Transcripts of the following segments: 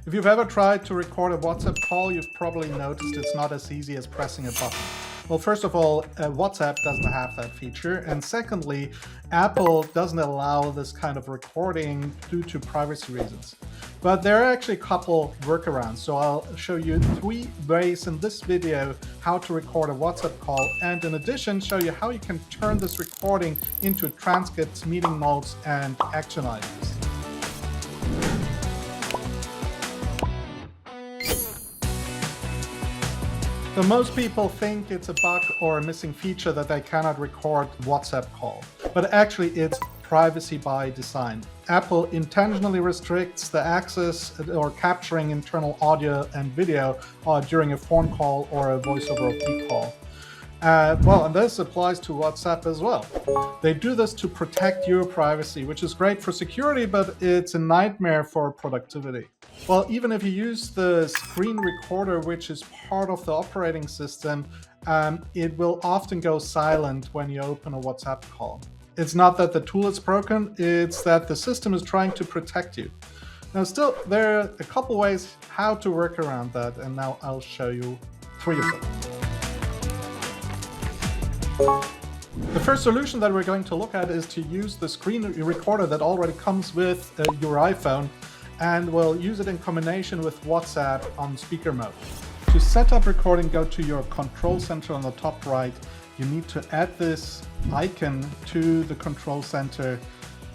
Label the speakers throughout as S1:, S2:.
S1: If you've ever tried to record a WhatsApp call, you've probably noticed it's not as easy as pressing a button. Well, first of all, WhatsApp doesn't have that feature, and secondly, Apple doesn't allow this kind of recording due to privacy reasons. But there are actually a couple workarounds, so I'll show you 3 ways in this video how to record a WhatsApp call, and in addition show you how you can turn this recording into transcripts, meeting notes, and action items. So most people think it's a bug or a missing feature that they cannot record WhatsApp call, but actually it's privacy by design. Apple intentionally restricts the access or capturing internal audio and video during a phone call or a voice over IP call. And this applies to WhatsApp as well. They do this to protect your privacy, which is great for security, but it's a nightmare for productivity. Well, even if you use the screen recorder, which is part of the operating system, it will often go silent when you open a WhatsApp call. It's not that the tool is broken, it's that the system is trying to protect you. Now, still, there are a couple ways how to work around that, and now I'll show you 3 of them. The first solution that we're going to look at is to use the screen recorder that already comes with your iPhone, and we'll use it in combination with WhatsApp on speaker mode. To set up recording, go to your control center on the top right. You need to add this icon to the control center.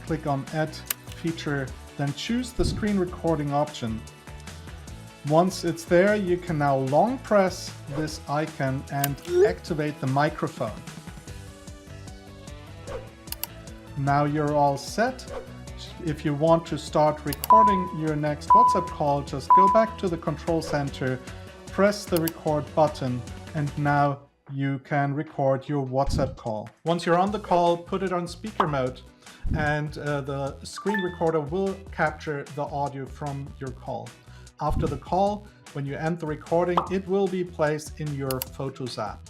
S1: Click on Add Feature, then choose the screen recording option. Once it's there, you can now long press this icon and activate the microphone. Now you're all set. If you want to start recording your next WhatsApp call, just go back to the control center, press the record button, and now you can record your WhatsApp call. Once you're on the call, put it on speaker mode, and the screen recorder will capture the audio from your call. After the call, when you end the recording, it will be placed in your Photos app.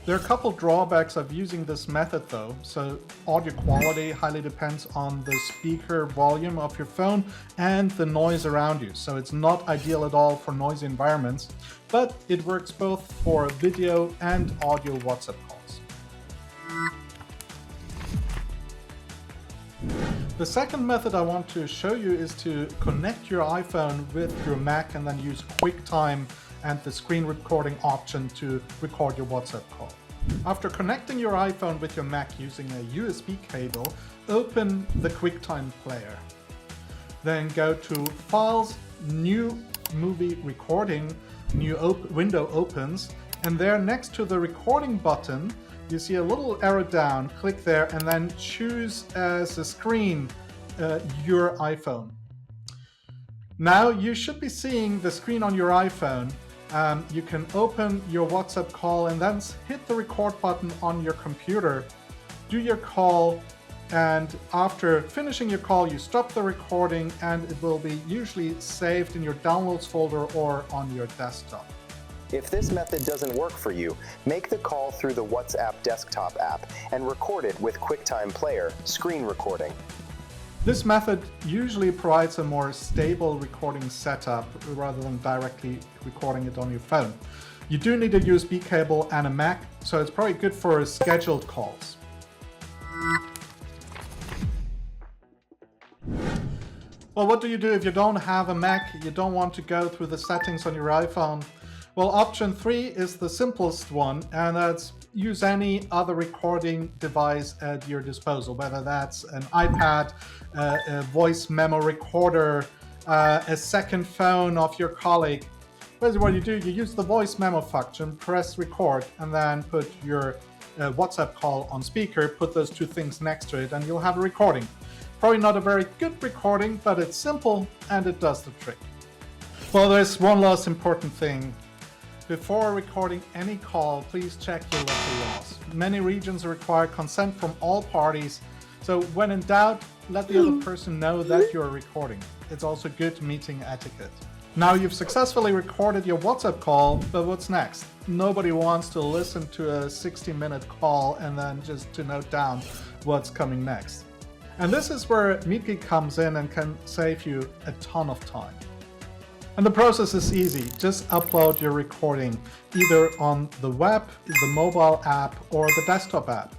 S1: There are a couple drawbacks of using this method though. So audio quality highly depends on the speaker volume of your phone and the noise around you. So it's not ideal at all for noisy environments, but it works both for video and audio WhatsApp calls. The second method I want to show you is to connect your iPhone with your Mac and then use QuickTime and the screen recording option to record your WhatsApp call. After connecting your iPhone with your Mac using a USB cable, open the QuickTime player. Then go to Files, New Movie Recording, new window opens, and there next to the recording button, you see a little arrow down. Click there and then choose as a screen your iPhone. Now you should be seeing the screen on your iPhone. You can open your WhatsApp call and then hit the record button on your computer. Do your call, and after finishing your call, you stop the recording and it will be usually saved in your downloads folder or on your desktop.
S2: If this method doesn't work for you, make the call through the WhatsApp desktop app and record it with QuickTime Player screen recording.
S1: This method usually provides a more stable recording setup rather than directly recording it on your phone. You do need a USB cable and a Mac, so it's probably good for scheduled calls. Well, what do you do if you don't have a Mac? You don't want to go through the settings on your iPhone? Well, option 3 is the simplest one, and that's use any other recording device at your disposal, whether that's an iPad, a voice memo recorder, a second phone of your colleague. Basically what you do, you use the voice memo function, press record, and then put your WhatsApp call on speaker, put those 2 things next to it, and you'll have a recording. Probably not a very good recording, but it's simple and it does the trick. Well, there's one last important thing. Before recording any call, please check your local laws. Many regions require consent from all parties, so when in doubt, let the other person know that you're recording. It's also good meeting etiquette. Now you've successfully recorded your WhatsApp call, but what's next? Nobody wants to listen to a 60-minute call and then just to note down what's coming next. And this is where MeetGeek comes in and can save you a ton of time. And the process is easy. Just upload your recording either on the web, the mobile app, or the desktop app.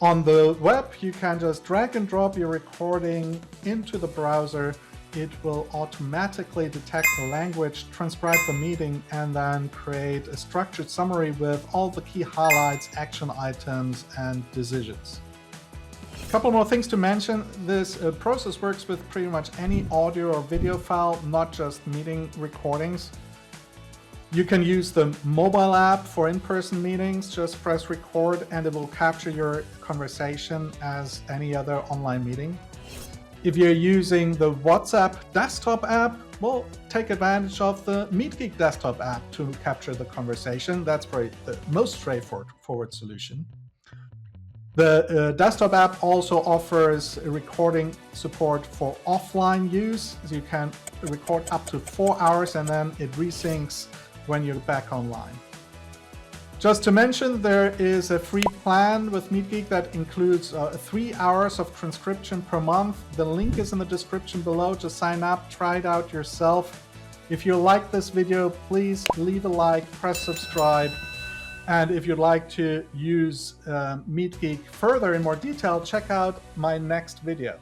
S1: On the web, you can just drag and drop your recording into the browser. It will automatically detect the language, transcribe the meeting, and then create a structured summary with all the key highlights, action items, and decisions. A couple more things to mention. This process works with pretty much any audio or video file, not just meeting recordings. You can use the mobile app for in-person meetings. Just press record and it will capture your conversation as any other online meeting. If you're using the WhatsApp desktop app, well, take advantage of the MeetGeek desktop app to capture the conversation. That's probably the most straightforward solution. The desktop app also offers recording support for offline use. So you can record up to 4 hours and then it resyncs when you're back online. Just to mention, there is a free plan with MeetGeek that includes 3 hours of transcription per month. The link is in the description below. Just sign up, try it out yourself. If you like this video, please leave a like, press subscribe. And if you'd like to use MeetGeek further in more detail, check out my next video.